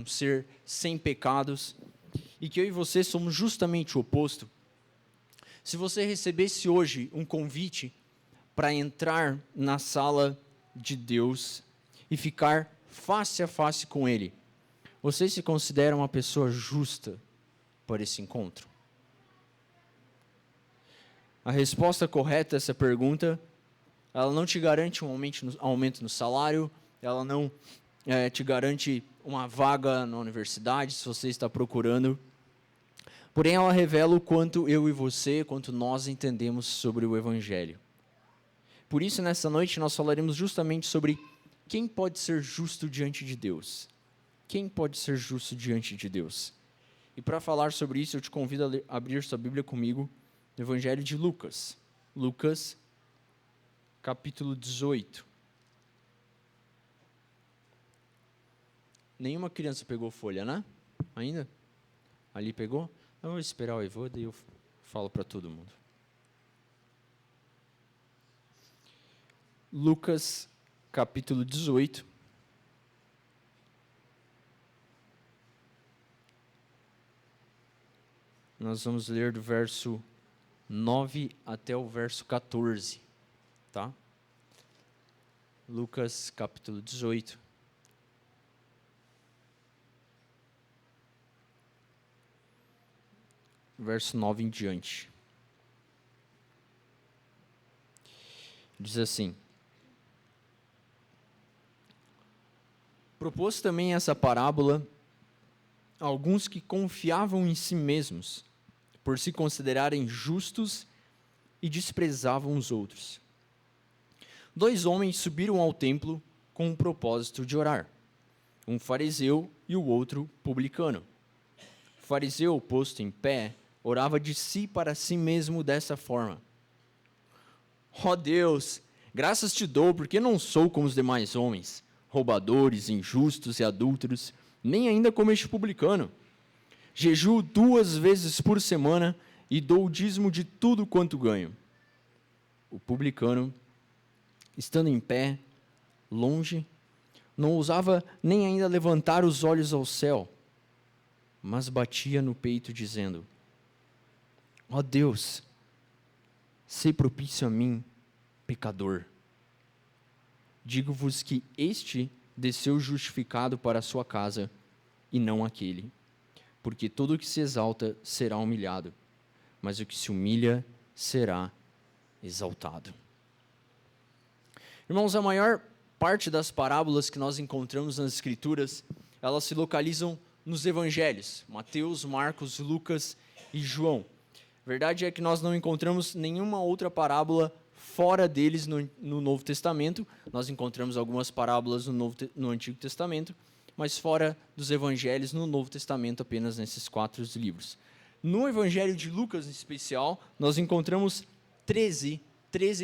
um ser sem pecados, e que eu e você somos justamente o oposto. Se você recebesse hoje um convite para entrar na sala de Deus e ficar face a face com Ele, você se considera uma pessoa justa para esse encontro? A resposta correta a essa pergunta, ela não te garante um aumento no salário, ela não te garante uma vaga na universidade, se você está procurando. Porém, ela revela o quanto eu e você, quanto nós entendemos sobre o Evangelho. Por isso, nessa noite, nós falaremos justamente sobre quem pode ser justo diante de Deus. Quem pode ser justo diante de Deus? E para falar sobre isso, eu te convido a abrir sua Bíblia comigo no Evangelho de Lucas. Lucas, capítulo 18. Nenhuma criança pegou folha, né? Ainda? Ali pegou? Eu vou esperar o Evoda e eu falo para todo mundo. Lucas, capítulo 18. Nós vamos ler do verso 9 até o verso 14, tá? Lucas, capítulo 18. Verso 9 em diante. Diz assim: propôs também essa parábola a alguns que confiavam em si mesmos, por se considerarem justos, e desprezavam os outros. 2 homens subiram ao templo com o propósito de orar, um fariseu e o outro publicano. O fariseu, posto em pé, orava de si para si mesmo dessa forma: ó Deus, graças te dou, porque não sou como os demais homens, roubadores, injustos e adúlteros, nem ainda como este publicano. Jejuo 2 vezes por semana e dou o dízimo de tudo quanto ganho. O publicano, estando em pé, longe, não ousava nem ainda levantar os olhos ao céu, mas batia no peito, dizendo: ó Deus, sê propício a mim, pecador. Digo-vos que este desceu justificado para a sua casa, e não aquele. Porque todo o que se exalta será humilhado, mas o que se humilha será exaltado. Irmãos, a maior parte das parábolas que nós encontramos nas Escrituras, elas se localizam nos Evangelhos, Mateus, Marcos, Lucas e João. A verdade é que nós não encontramos nenhuma outra parábola fora deles no Novo Testamento. Nós encontramos algumas parábolas no Antigo Testamento, mas fora dos Evangelhos, no Novo Testamento, apenas nesses 4 livros. No Evangelho de Lucas, em especial, nós encontramos 13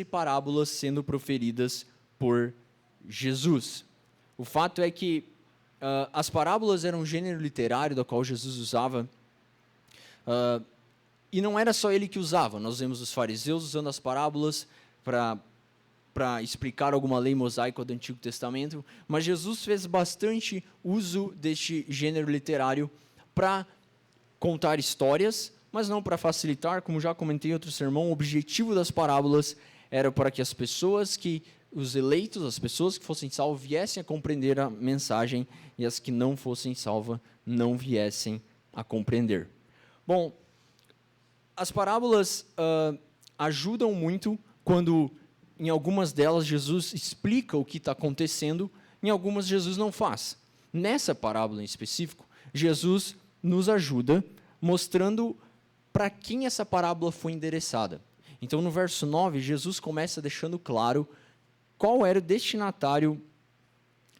parábolas sendo proferidas por Jesus. O fato é que as parábolas eram um gênero literário do qual Jesus usava, e não era só ele que usava. Nós vemos os fariseus usando as parábolas para explicar alguma lei mosaica do Antigo Testamento, mas Jesus fez bastante uso deste gênero literário para contar histórias, mas não para facilitar. Como já comentei em outro sermão, o objetivo das parábolas era para que os eleitos, as pessoas que fossem salvas, viessem a compreender a mensagem, e as que não fossem salvas não viessem a compreender. Bom, as parábolas ajudam muito quando, em algumas delas, Jesus explica o que está acontecendo, em algumas Jesus não faz. Nessa parábola em específico, Jesus nos ajuda mostrando para quem essa parábola foi endereçada. Então, no verso 9, Jesus começa deixando claro qual era o destinatário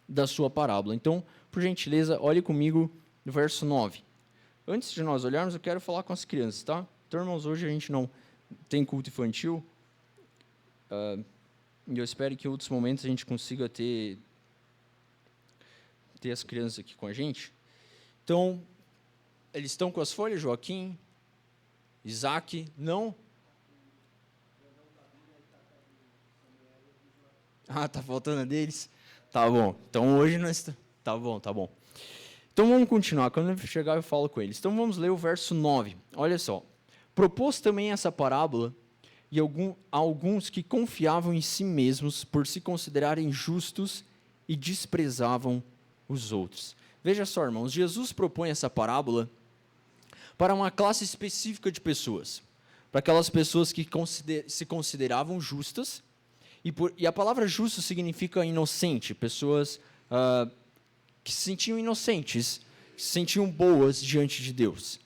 da sua parábola. Então, por gentileza, olhe comigo no verso 9. Antes de nós olharmos, eu quero falar com as crianças, tá? Então, irmãos, hoje a gente não tem culto infantil, e eu espero que em outros momentos a gente consiga ter as crianças aqui com a gente. Então, eles estão com as folhas, Joaquim, Isaac, não? Ah, tá faltando a deles? Tá bom, então hoje nós... Tá bom. Então vamos continuar, quando ele chegar eu falo com eles. Então vamos ler o verso 9. Olha só. Propôs também essa parábola e alguns que confiavam em si mesmos por se considerarem justos e desprezavam os outros. Veja só, irmãos, Jesus propõe essa parábola para uma classe específica de pessoas, para aquelas pessoas que se consideravam justas, e a palavra justo significa inocente, pessoas que se sentiam inocentes, que se sentiam boas diante de Deus.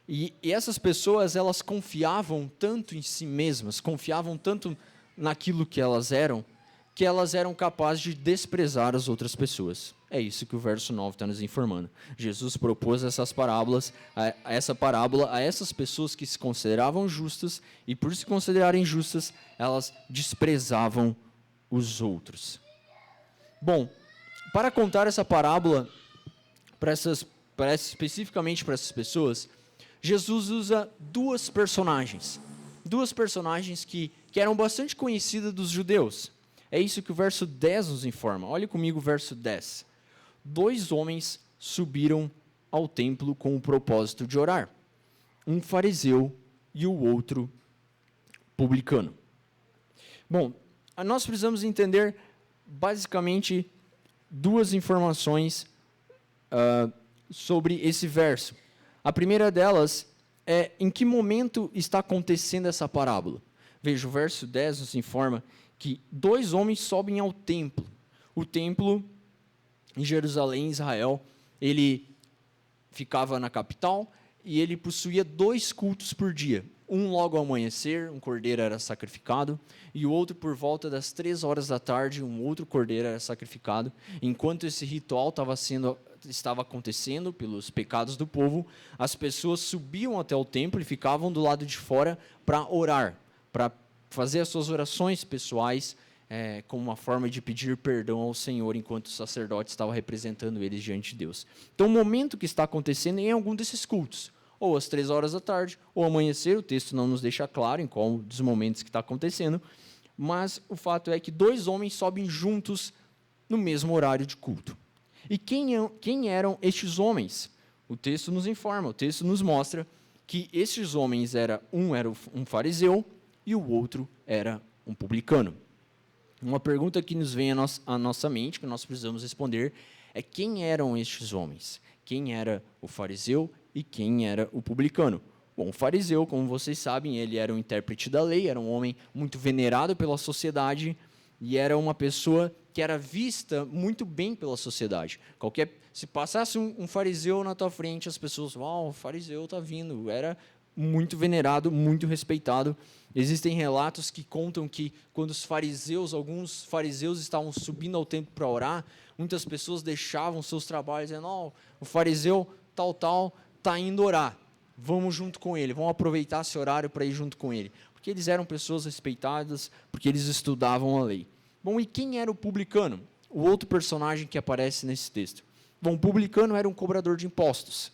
E essas pessoas, elas confiavam tanto em si mesmas, confiavam tanto naquilo que elas eram capazes de desprezar as outras pessoas. É isso que o verso 9 está nos informando. Jesus propôs essa parábola a essas pessoas que se consideravam justas, e por se considerarem justas, elas desprezavam os outros. Bom, para contar essa parábola, especificamente para essas pessoas, Jesus usa duas personagens que eram bastante conhecidas dos judeus. É isso que o verso 10 nos informa. Olhe comigo o verso 10. 2 homens subiram ao templo com o propósito de orar, um fariseu e o outro publicano. Bom, nós precisamos entender basicamente duas informações sobre esse verso. A primeira delas é em que momento está acontecendo essa parábola. Veja, o verso 10 nos informa que 2 homens sobem ao templo. O templo em Jerusalém, Israel, ele ficava na capital e ele possuía 2 cultos por dia. Um logo ao amanhecer, um cordeiro era sacrificado, e o outro por volta das 3 horas da tarde, um outro cordeiro era sacrificado. Enquanto esse ritual estava acontecendo pelos pecados do povo, as pessoas subiam até o templo e ficavam do lado de fora para orar, para fazer as suas orações pessoais, como uma forma de pedir perdão ao Senhor, enquanto o sacerdote estava representando eles diante de Deus. Então, o momento que está acontecendo é em algum desses cultos, ou às 3 horas da tarde, ou amanhecer, o texto não nos deixa claro em qual dos momentos que está acontecendo, mas o fato é que 2 homens sobem juntos no mesmo horário de culto. E quem eram estes homens? O texto nos informa, o texto nos mostra que estes homens um era um fariseu e o outro era um publicano. Uma pergunta que nos vem à nossa mente, que nós precisamos responder, é quem eram estes homens? Quem era o fariseu e quem era o publicano? Bom, o fariseu, como vocês sabem, ele era um intérprete da lei, era um homem muito venerado pela sociedade e era uma pessoa que era vista muito bem pela sociedade. Se passasse um fariseu na tua frente, as pessoas, o fariseu está vindo. Era muito venerado, muito respeitado. Existem relatos que contam que quando alguns fariseus estavam subindo ao templo para orar, muitas pessoas deixavam seus trabalhos dizendo, o fariseu tal está indo orar, vamos junto com ele, vamos aproveitar esse horário para ir junto com ele, porque eles eram pessoas respeitadas, porque eles estudavam a lei. Bom, e quem era o publicano? O outro personagem que aparece nesse texto. Bom, o publicano era um cobrador de impostos,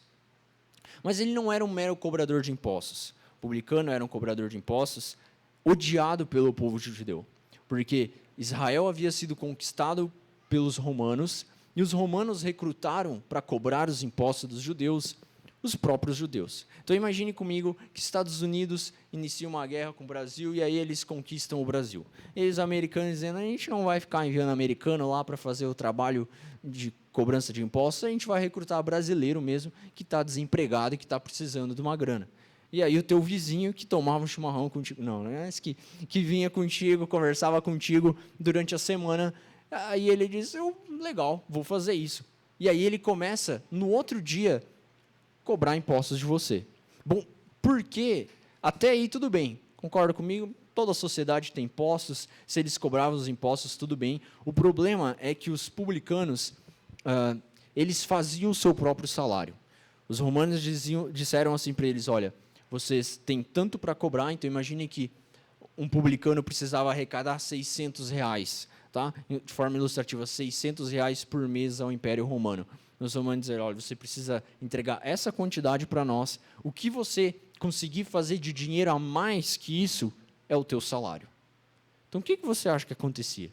mas ele não era um mero cobrador de impostos. O publicano era um cobrador de impostos odiado pelo povo judeu, porque Israel havia sido conquistado pelos romanos, e os romanos recrutaram para cobrar os impostos dos judeus os próprios judeus. Então imagine comigo que Estados Unidos inicia uma guerra com o Brasil e aí eles conquistam o Brasil. E os americanos dizendo, a gente não vai ficar enviando americano lá para fazer o trabalho de cobrança de impostos, a gente vai recrutar brasileiro mesmo, que está desempregado e que está precisando de uma grana. E aí o teu vizinho que tomava um chimarrão contigo, mas que vinha contigo, conversava contigo durante a semana, aí ele diz, legal, vou fazer isso. E aí ele começa, no outro dia, cobrar impostos de você. Bom, por quê? Até aí tudo bem, concorda comigo? Toda a sociedade tem impostos, se eles cobravam os impostos, tudo bem. O problema é que os publicanos, eles faziam o seu próprio salário. Os romanos disseram assim para eles, olha, vocês têm tanto para cobrar, então imagine que um publicano precisava arrecadar R$600, tá? De forma ilustrativa, R$600 por mês ao Império Romano. Os romanos dizer, olha, você precisa entregar essa quantidade para nós, o que você conseguir fazer de dinheiro a mais que isso é o teu salário. Então, o que você acha que acontecia?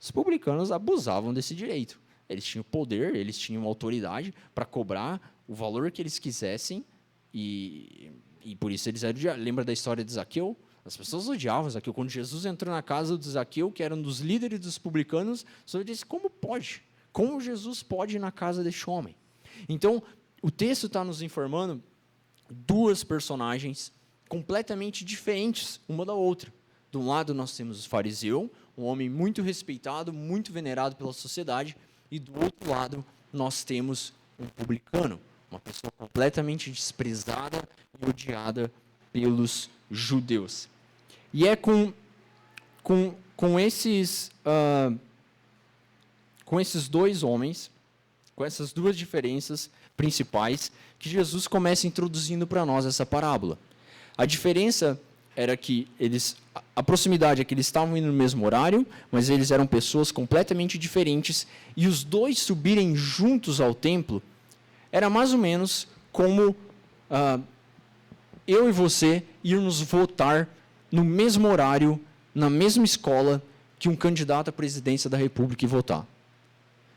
Os publicanos abusavam desse direito. Eles tinham poder, eles tinham autoridade para cobrar o valor que eles quisessem, e por isso eles eram odiados. Lembra da história de Zaqueu? As pessoas odiavam Zaqueu. Quando Jesus entrou na casa de Zaqueu, que era um dos líderes dos publicanos, o Senhor disse, como pode? Como Jesus pode ir na casa deste homem? Então, o texto está nos informando duas personagens completamente diferentes uma da outra. De um lado, nós temos o fariseu, um homem muito respeitado, muito venerado pela sociedade, e do outro lado, nós temos um publicano, uma pessoa completamente desprezada e odiada pelos judeus. E é com esses dois homens, com essas duas diferenças principais, que Jesus começa introduzindo para nós essa parábola. A diferença era que a proximidade é que eles estavam indo no mesmo horário, mas eles eram pessoas completamente diferentes, e os dois subirem juntos ao templo era mais ou menos como eu e você irmos votar no mesmo horário, na mesma escola, que um candidato à presidência da República e votar.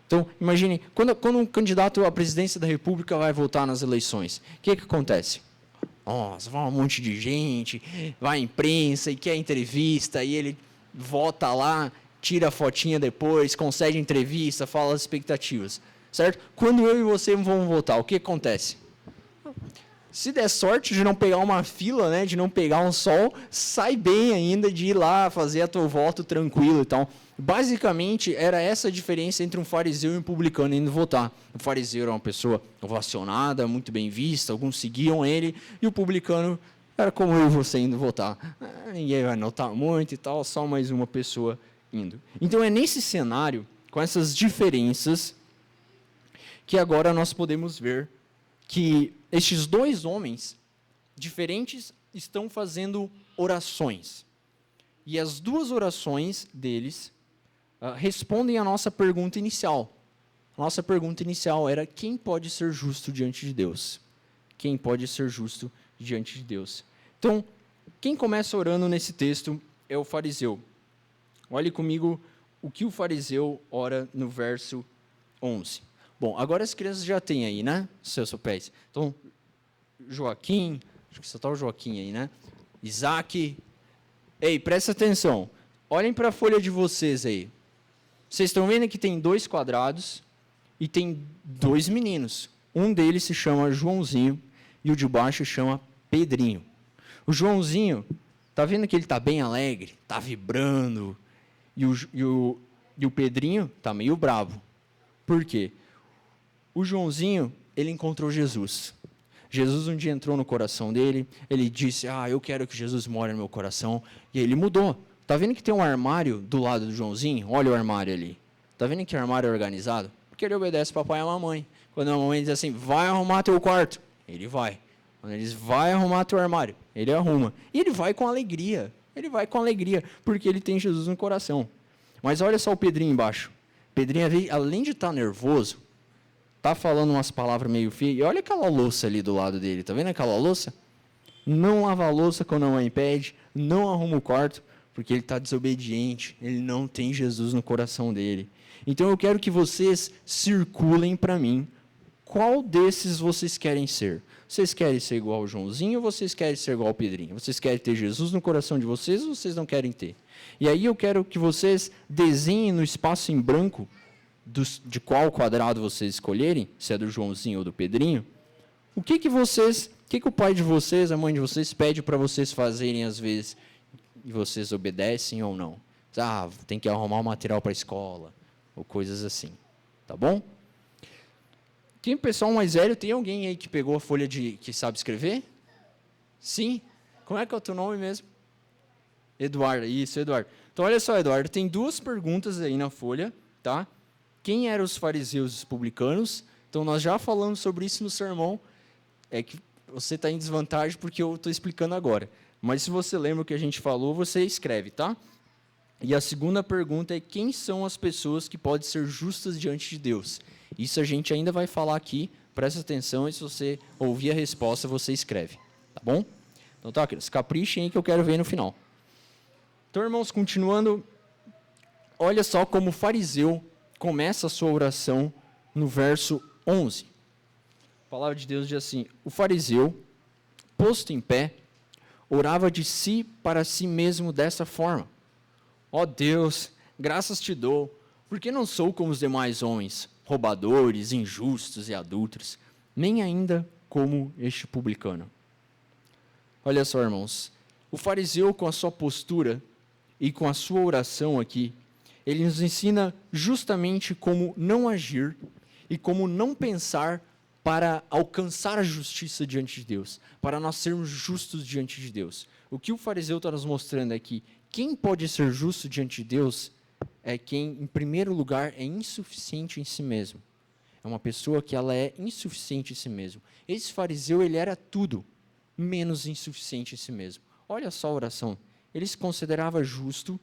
Então, imagine, quando um candidato à presidência da República vai votar nas eleições, o que acontece? Nossa, vai um monte de gente, vai à imprensa e quer entrevista, e ele vota lá, tira a fotinha depois, concede entrevista, fala as expectativas, certo? Quando eu e você vamos votar, o que acontece? Se der sorte de não pegar uma fila, né, de não pegar um sol, sai bem ainda de ir lá fazer a teu voto tranquilo e tal. Basicamente, era essa a diferença entre um fariseu e um publicano indo votar. O fariseu era uma pessoa ovacionada, muito bem vista, alguns seguiam ele, e o publicano era como eu e você indo votar. Ninguém vai notar muito e tal, só mais uma pessoa indo. Então, é nesse cenário, com essas diferenças, que agora nós podemos ver que estes dois homens diferentes estão fazendo orações. E as duas orações deles respondem à nossa pergunta inicial. A nossa pergunta inicial era: quem pode ser justo diante de Deus? Quem pode ser justo diante de Deus? Então, quem começa orando nesse texto é o fariseu. Olhe comigo o que o fariseu ora no verso 11. Bom, agora as crianças já têm aí, né, seus pés. Então, Joaquim, acho que só está o Joaquim aí, né? Isaac. Ei, presta atenção. Olhem para a folha de vocês aí. Vocês estão vendo que tem 2 quadrados e tem 2 meninos. Um deles se chama Joãozinho e o de baixo chama Pedrinho. O Joãozinho, tá vendo que ele está bem alegre, está vibrando, e o Pedrinho está meio bravo. Por quê? O Joãozinho, ele encontrou Jesus. Jesus um dia entrou no coração dele, ele disse, eu quero que Jesus more no meu coração, e ele mudou. Está vendo que tem um armário do lado do Joãozinho? Olha o armário ali. Está vendo que o armário é organizado? Porque ele obedece papai e a mamãe. Quando a mamãe diz assim, vai arrumar teu quarto, ele vai. Quando ele diz, vai arrumar teu armário, ele arruma. E ele vai com alegria. Ele vai com alegria, porque ele tem Jesus no coração. Mas olha só o Pedrinho embaixo. Pedrinho, além de estar nervoso, está falando umas palavras meio feias. E olha aquela louça ali do lado dele. Está vendo aquela louça? Não lava a louça quando a mãe pede, não arruma o quarto, porque ele está desobediente, ele não tem Jesus no coração dele. Então eu quero que vocês circulem para mim qual desses vocês querem ser. Vocês querem ser igual ao Joãozinho ou vocês querem ser igual ao Pedrinho? Vocês querem ter Jesus no coração de vocês ou vocês não querem ter? E aí eu quero que vocês desenhem no espaço em branco de qual quadrado vocês escolherem, se é do Joãozinho ou do Pedrinho, o que o pai de vocês, a mãe de vocês pede para vocês fazerem às vezes e vocês obedecem ou não? Tem que arrumar o material para a escola, ou coisas assim, tá bom? Quem pessoal mais velho, tem alguém aí que pegou a folha que sabe escrever? Sim? Como é que é o teu nome mesmo? Eduardo, isso, Eduardo. Então, olha só, Eduardo, tem 2 perguntas aí na folha, tá? Quem eram os fariseus e os publicanos? Então, nós já falamos sobre isso no sermão, é que você está em desvantagem porque eu estou explicando agora. Mas se você lembra o que a gente falou, você escreve, tá? E a segunda pergunta é: quem são as pessoas que podem ser justas diante de Deus? Isso a gente ainda vai falar aqui, presta atenção, e se você ouvir a resposta, você escreve, tá bom? Então tá, queridos, caprichem aí que eu quero ver no final. Então, irmãos, continuando, olha só como o fariseu começa a sua oração no verso 11. A palavra de Deus diz assim: o fariseu, posto em pé, orava de si para si mesmo dessa forma: ó Deus, graças te dou, porque não sou como os demais homens, roubadores, injustos e adúlteros, nem ainda como este publicano. Olha só, irmãos, o fariseu, com a sua postura e com a sua oração aqui, ele nos ensina justamente como não agir e como não pensar para alcançar a justiça diante de Deus, para nós sermos justos diante de Deus. O que o fariseu está nos mostrando é que quem pode ser justo diante de Deus é quem, em primeiro lugar, é insuficiente em si mesmo. É uma pessoa que ela é insuficiente em si mesmo. Esse fariseu, ele era tudo menos insuficiente em si mesmo. Olha só a oração. Ele se considerava justo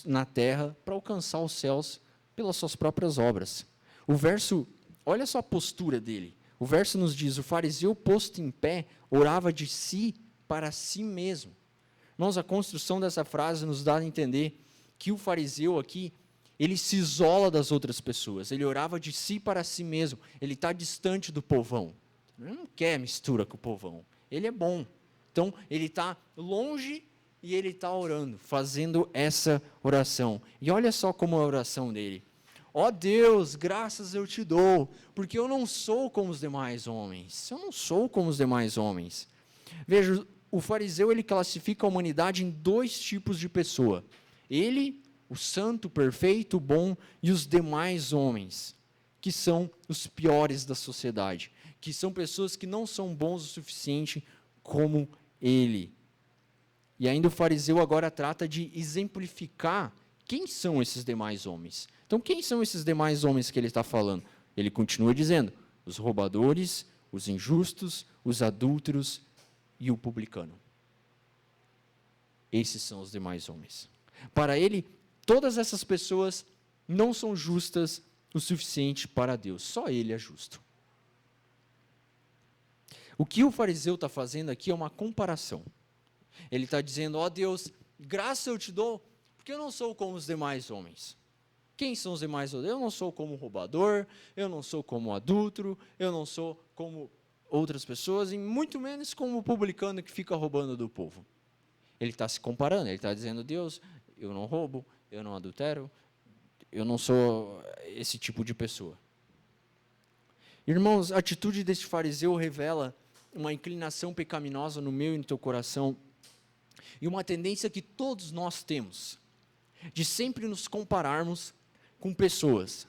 na terra para alcançar os céus pelas suas próprias obras. O verso, olha só a postura dele. O verso nos diz: o fariseu posto em pé orava de si para si mesmo. Irmãos, a construção dessa frase nos dá a entender que o fariseu aqui, ele se isola das outras pessoas. Ele orava de si para si mesmo. Ele está distante do povão. Ele não quer mistura com o povão. Ele é bom. Então, ele está longe e ele está orando, fazendo essa oração. E olha só como é a oração dele: ó Deus, graças eu te dou, porque eu não sou como os demais homens. Eu não sou como os demais homens. Veja, o fariseu, ele classifica a humanidade em dois tipos de pessoa. Ele, o santo, perfeito, bom, e os demais homens, que são os piores da sociedade, que são pessoas que não são bons o suficiente como ele. E ainda o fariseu agora trata de exemplificar quem são esses demais homens. Então, quem são esses demais homens que ele está falando? Ele continua dizendo: os roubadores, os injustos, os adúlteros e o publicano. Esses são os demais homens. Para ele, todas essas pessoas não são justas o suficiente para Deus. Só ele é justo. O que o fariseu está fazendo aqui é uma comparação. Ele está dizendo: ó Deus, graça eu te dou, porque eu não sou como os demais homens. Quem são os demais homens? Eu não sou como roubador, eu não sou como adúltero, eu não sou como outras pessoas, e muito menos como o publicano que fica roubando do povo. Ele está se comparando, ele está dizendo: Deus, eu não roubo, eu não adultero, eu não sou esse tipo de pessoa. Irmãos, a atitude deste fariseu revela uma inclinação pecaminosa no meu e no teu coração, e uma tendência que todos nós temos, de sempre nos compararmos com pessoas,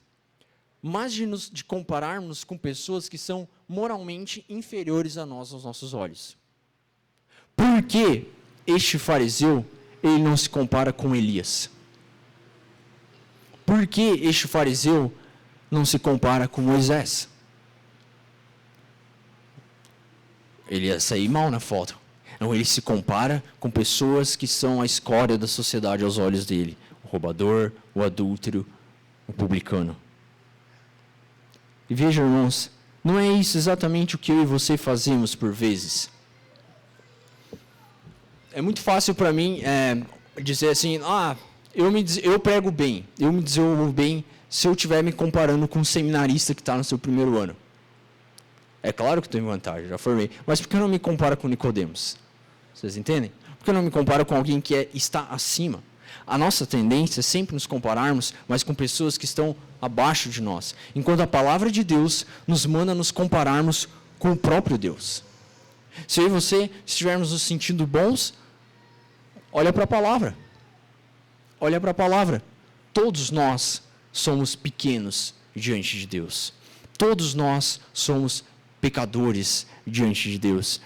mas de compararmos com pessoas que são moralmente inferiores a nós aos nossos olhos. Por que este fariseu, ele não se compara com Elias? Por que este fariseu não se compara com Moisés? Ele ia sair mal na foto. Não, ele se compara com pessoas que são a escória da sociedade aos olhos dele. O roubador, o adúltero, o publicano. E veja, irmãos, não é isso exatamente o que eu e você fazemos por vezes? É muito fácil para mim dizer assim: eu prego bem, eu me desenvolvo bem se eu estiver me comparando com um seminarista que está no seu primeiro ano. É claro que estou em vantagem, já formei. Mas por que eu não me comparo com Nicodemos? Vocês entendem? Por que eu não me comparo com alguém que está acima? A nossa tendência é sempre nos compararmos, mas com pessoas que estão abaixo de nós. Enquanto a palavra de Deus nos manda nos compararmos com o próprio Deus. Se eu e você estivermos nos sentindo bons, olha para a palavra. Olha para a palavra. Todos nós somos pequenos diante de Deus. Todos nós somos pecadores diante de Deus.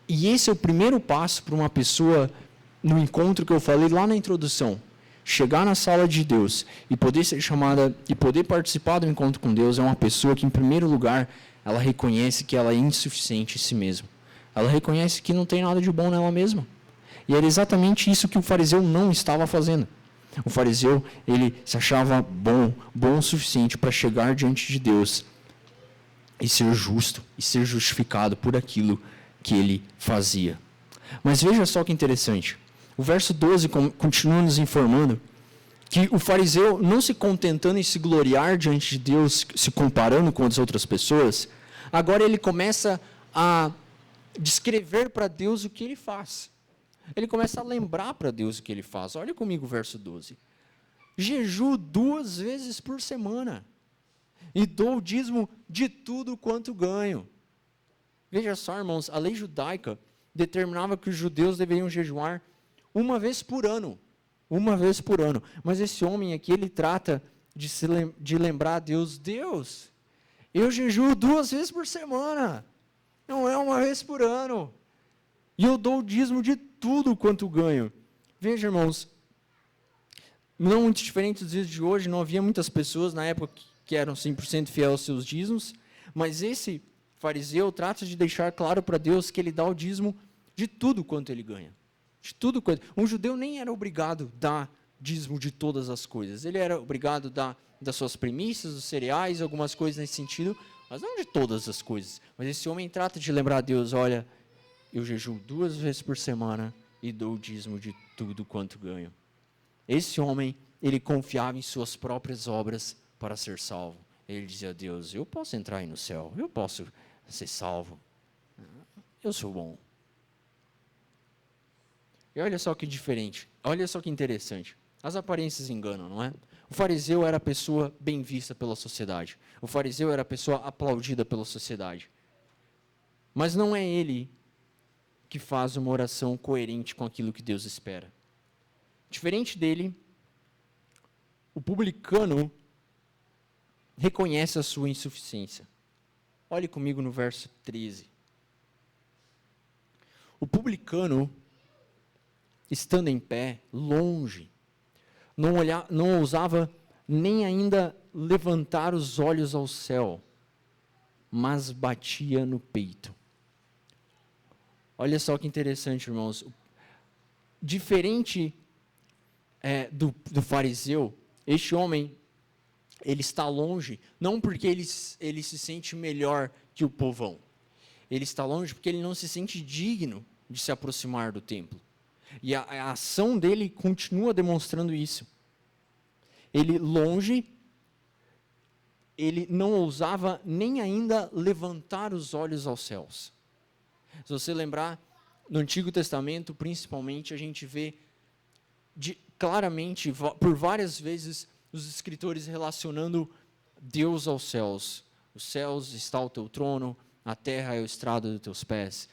E esse é o primeiro passo para uma pessoa, no encontro que eu falei lá na introdução, chegar na sala de Deus e poder ser chamada e poder participar do encontro com Deus. É uma pessoa que, em primeiro lugar, ela reconhece que ela é insuficiente em si mesma. Ela reconhece que não tem nada de bom nela mesma. E era exatamente isso que o fariseu não estava fazendo. O fariseu, ele se achava bom o suficiente para chegar diante de Deus e ser justo, e ser justificado por aquilo que ele fazia. Mas veja só que interessante. O verso 12 continua nos informando que o fariseu, não se contentando em se gloriar diante de Deus, se comparando com as outras pessoas, agora ele começa a descrever para Deus o que ele faz. Ele começa a lembrar para Deus o que ele faz. Olha comigo o verso 12. Jejuo 2 vezes por semana e dou o dízimo de tudo quanto ganho. Veja só, irmãos, a lei judaica determinava que os judeus deveriam jejuar uma vez por ano. Uma vez por ano. Mas esse homem aqui, ele trata de lembrar a Deus. Deus, eu jejuo 2 vezes por semana. Não é uma vez por ano. E eu dou o dízimo de tudo quanto ganho. Veja, irmãos, não muito diferente dos dias de hoje, não havia muitas pessoas na época que eram 100% fiel aos seus dízimos, mas esse fariseu trata de deixar claro para Deus que ele dá o dízimo de tudo quanto ele ganha. De tudo quanto. Um judeu nem era obrigado a dar dízimo de todas as coisas. Ele era obrigado a dar das suas primícias, dos cereais, algumas coisas nesse sentido, mas não de todas as coisas. Mas esse homem trata de lembrar a Deus, olha, eu jejuo 2 vezes por semana e dou o dízimo de tudo quanto ganho. Esse homem, ele confiava em suas próprias obras para ser salvo. Ele dizia a Deus, eu posso entrar aí no céu, eu posso ser salvo, eu sou bom. E olha só que diferente, olha só que interessante. As aparências enganam, não é? O fariseu era a pessoa bem vista pela sociedade. O fariseu era a pessoa aplaudida pela sociedade. Mas não é ele que faz uma oração coerente com aquilo que Deus espera. Diferente dele, o publicano reconhece a sua insuficiência. Olhe comigo no verso 13. O publicano, estando em pé, longe, não ousava nem ainda levantar os olhos ao céu, mas batia no peito. Olha só que interessante, irmãos. Diferente do fariseu, este homem, ele está longe, não porque ele se sente melhor que o povão. Ele está longe porque ele não se sente digno de se aproximar do templo. E a ação dele continua demonstrando isso. Ele longe, ele não ousava nem ainda levantar os olhos aos céus. Se você lembrar, no Antigo Testamento, principalmente, a gente vê claramente, por várias vezes, os escritores relacionando Deus aos céus. Os céus está o teu trono, a terra é o estrado dos teus pés.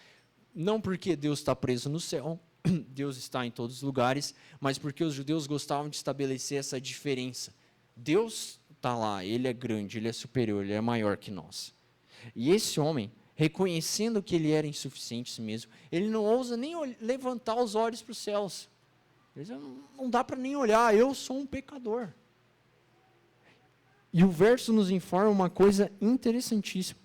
Não porque Deus está preso no céu, Deus está em todos os lugares, mas porque os judeus gostavam de estabelecer essa diferença. Deus está lá, Ele é grande, Ele é superior, Ele é maior que nós. E esse homem, reconhecendo que ele era insuficiente em si mesmo, ele não ousa nem levantar os olhos para os céus. Ele diz, não dá para nem olhar, eu sou um pecador. E o verso nos informa uma coisa interessantíssima.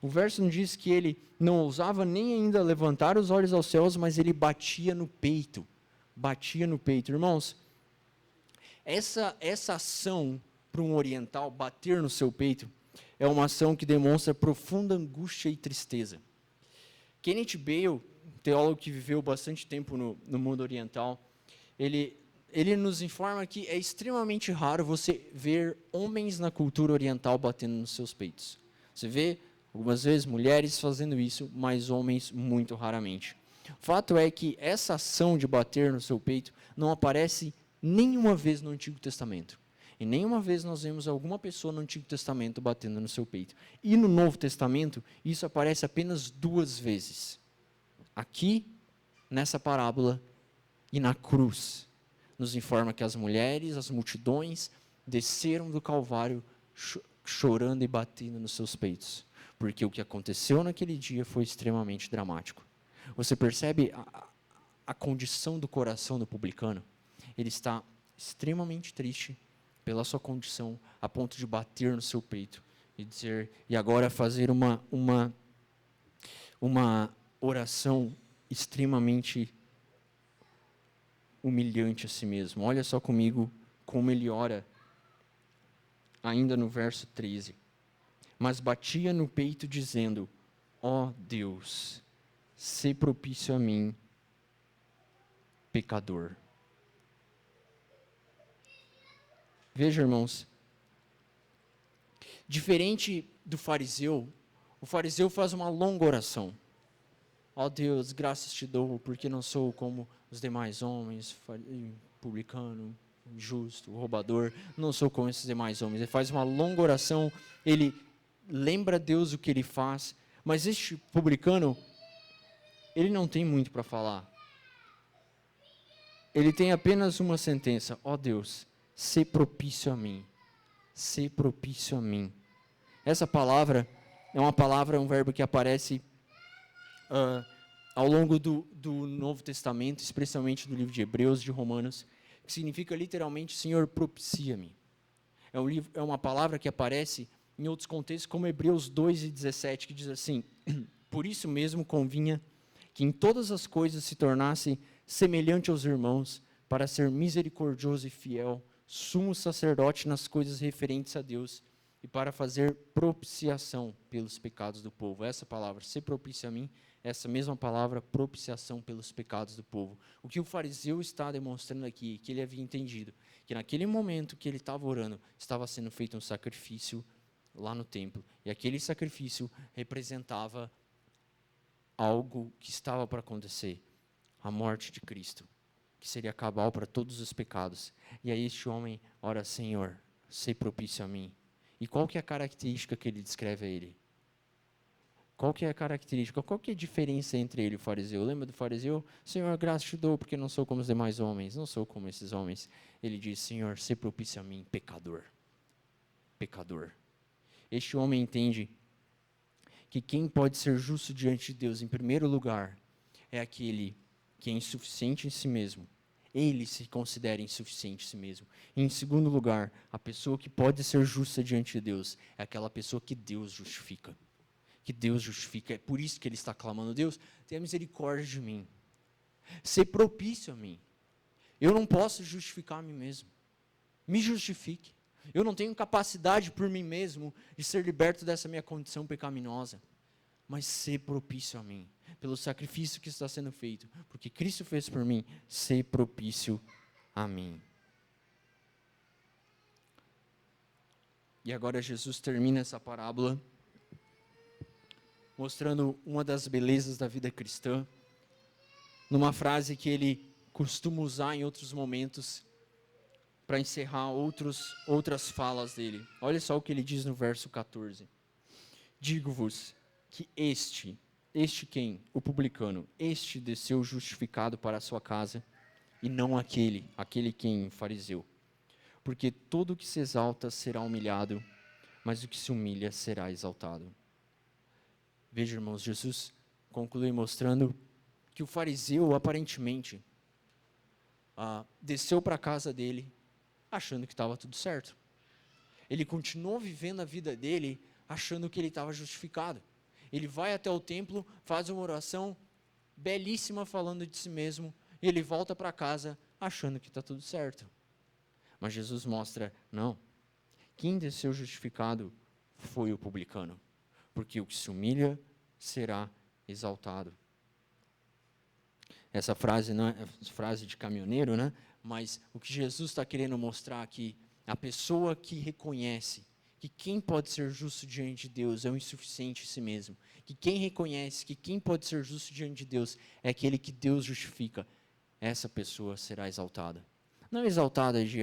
O verso nos diz que ele não ousava nem ainda levantar os olhos aos céus, mas ele batia no peito. Batia no peito. Irmãos, essa ação para um oriental, bater no seu peito, é uma ação que demonstra profunda angústia e tristeza. Kenneth Bale, teólogo que viveu bastante tempo no mundo oriental, ele nos informa que é extremamente raro você ver homens na cultura oriental batendo nos seus peitos. Você vê, algumas vezes, mulheres fazendo isso, mas homens muito raramente. O fato é que essa ação de bater no seu peito não aparece nenhuma vez no Antigo Testamento. E nenhuma vez nós vemos alguma pessoa no Antigo Testamento batendo no seu peito. E no Novo Testamento, isso aparece apenas 2 vezes. Aqui, nessa parábola, e na cruz. Nos informa que as mulheres, as multidões, desceram do Calvário chorando e batendo nos seus peitos. Porque o que aconteceu naquele dia foi extremamente dramático. Você percebe a condição do coração do publicano? Ele está extremamente triste pela sua condição, a ponto de bater no seu peito e dizer, e agora fazer uma oração extremamente humilhante a si mesmo. Olha só comigo como ele ora, ainda no verso 13. Mas batia no peito dizendo, ó Deus, sê propício a mim, pecador. Veja, irmãos, diferente do fariseu, o fariseu faz uma longa oração. Ó Deus, graças te dou, porque não sou como os demais homens, publicano, justo, roubador, não sou como esses demais homens. Ele faz uma longa oração, ele lembra a Deus o que ele faz, mas este publicano, ele não tem muito para falar. Ele tem apenas uma sentença: ó Deus, sê propício a mim, sê propício a mim. Essa palavra é uma palavra, um verbo que aparece ao longo do Novo Testamento, especialmente no livro de Hebreus, de Romanos, que significa literalmente: Senhor, propicia-me. É uma palavra que aparece em outros contextos, como Hebreus 2:17, que diz assim: por isso mesmo convinha que em todas as coisas se tornasse semelhante aos irmãos, para ser misericordioso e fiel, sumo sacerdote nas coisas referentes a Deus, e para fazer propiciação pelos pecados do povo. Essa palavra, ser propício a mim, essa mesma palavra, propiciação pelos pecados do povo. O que o fariseu está demonstrando aqui, que ele havia entendido, que naquele momento que ele estava orando, estava sendo feito um sacrifício lá no templo, e aquele sacrifício representava algo que estava para acontecer, a morte de Cristo, que seria cabal para todos os pecados. E aí este homem ora: Senhor, sê propício a mim. E qual que é a característica que ele descreve a ele? Qual que é a característica? Qual que é a diferença entre ele e o fariseu? Lembra do fariseu? Senhor, graças te dou, porque não sou como os demais homens, não sou como esses homens. Ele diz: Senhor, sê propício a mim, pecador. Pecador. Este homem entende que quem pode ser justo diante de Deus, em primeiro lugar, é aquele que é insuficiente em si mesmo. Ele se considera insuficiente em si mesmo. E, em segundo lugar, a pessoa que pode ser justa diante de Deus é aquela pessoa que Deus justifica. Que Deus justifica. É por isso que ele está clamando: Deus, tenha misericórdia de mim. Ser propício a mim. Eu não posso justificar a mim mesmo. Me justifique. Eu não tenho capacidade por mim mesmo de ser liberto dessa minha condição pecaminosa. Mas ser propício a mim, pelo sacrifício que está sendo feito, porque Cristo fez por mim, ser propício a mim. E agora Jesus termina essa parábola mostrando uma das belezas da vida cristã, numa frase que ele costuma usar em outros momentos para encerrar outras falas dele. Olha só o que ele diz no verso 14. Digo-vos que este quem? O publicano, este desceu justificado para a sua casa, e não aquele quem? O fariseu. Porque todo o que se exalta será humilhado, mas o que se humilha será exaltado. Veja, irmãos, Jesus conclui mostrando que o fariseu, aparentemente, desceu para a casa dele, achando que estava tudo certo. Ele continuou vivendo a vida dele, achando que ele estava justificado. Ele vai até o templo, faz uma oração belíssima falando de si mesmo, e ele volta para casa achando que está tudo certo. Mas Jesus mostra: não, quem desceu justificado foi o publicano, porque o que se humilha será exaltado. Essa frase não é frase de caminhoneiro, né? Mas o que Jesus está querendo mostrar aqui, a pessoa que reconhece que quem pode ser justo diante de Deus é o insuficiente em si mesmo, que quem reconhece que quem pode ser justo diante de Deus é aquele que Deus justifica, essa pessoa será exaltada. Não exaltada de,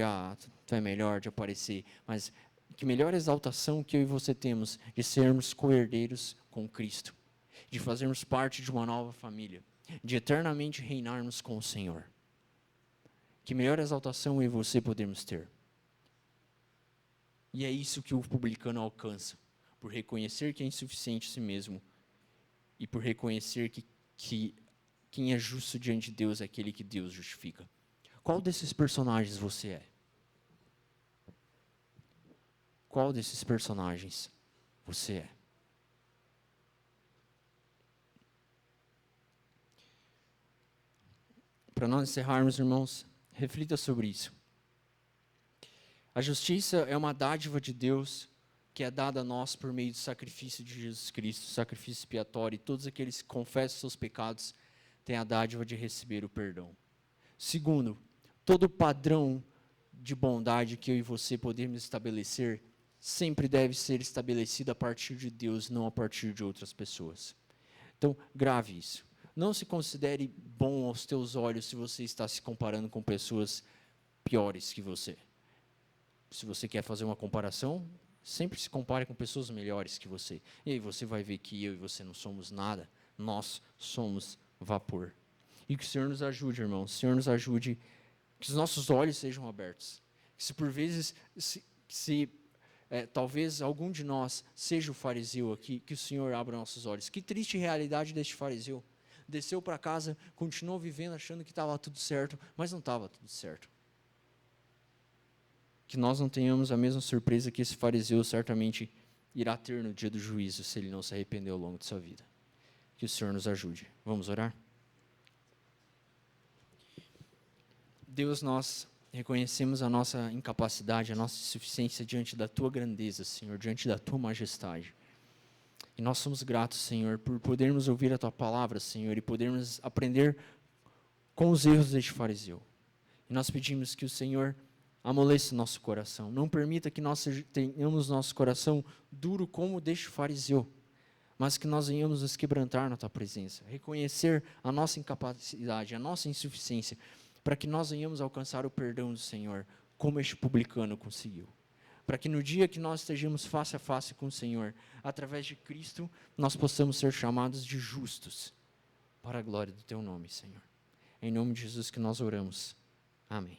tu é melhor, de aparecer, mas que melhor exaltação que eu e você temos de sermos co-herdeiros com Cristo, de fazermos parte de uma nova família, de eternamente reinarmos com o Senhor. Que melhor exaltação eu e você podemos ter. E é isso que o publicano alcança, por reconhecer que é insuficiente em si mesmo e por reconhecer que quem é justo diante de Deus é aquele que Deus justifica. Qual desses personagens você é? Qual desses personagens você é? Para nós encerrarmos, irmãos, reflita sobre isso. A justiça é uma dádiva de Deus que é dada a nós por meio do sacrifício de Jesus Cristo, sacrifício expiatório, e todos aqueles que confessam seus pecados têm a dádiva de receber o perdão. Segundo, todo padrão de bondade que eu e você podemos estabelecer sempre deve ser estabelecida a partir de Deus, não a partir de outras pessoas. Então, grave isso. Não se considere bom aos teus olhos se você está se comparando com pessoas piores que você. Se você quer fazer uma comparação, sempre se compare com pessoas melhores que você. E aí você vai ver que eu e você não somos nada. Nós somos vapor. E que o Senhor nos ajude, irmão. O Senhor nos ajude, que os nossos olhos sejam abertos. Que se por vezes, talvez algum de nós seja o fariseu aqui, que o Senhor abra nossos olhos. Que triste realidade deste fariseu. Desceu para casa, continuou vivendo achando que estava tudo certo, mas não estava tudo certo. Que nós não tenhamos a mesma surpresa que esse fariseu certamente irá ter no dia do juízo, se ele não se arrepender ao longo de sua vida. Que o Senhor nos ajude. Vamos orar? Deus, nós reconhecemos a nossa incapacidade, a nossa insuficiência diante da Tua grandeza, Senhor, diante da Tua majestade. E nós somos gratos, Senhor, por podermos ouvir a Tua palavra, Senhor, e podermos aprender com os erros deste fariseu. E nós pedimos que o Senhor amoleça nosso coração. Não permita que nós tenhamos nosso coração duro como o deste fariseu, mas que nós venhamos nos quebrantar na Tua presença, reconhecer a nossa incapacidade, a nossa insuficiência, para que nós venhamos alcançar o perdão do Senhor, como este publicano conseguiu. Para que no dia que nós estejamos face a face com o Senhor, através de Cristo, nós possamos ser chamados de justos, para a glória do Teu nome, Senhor. Em nome de Jesus que nós oramos. Amém.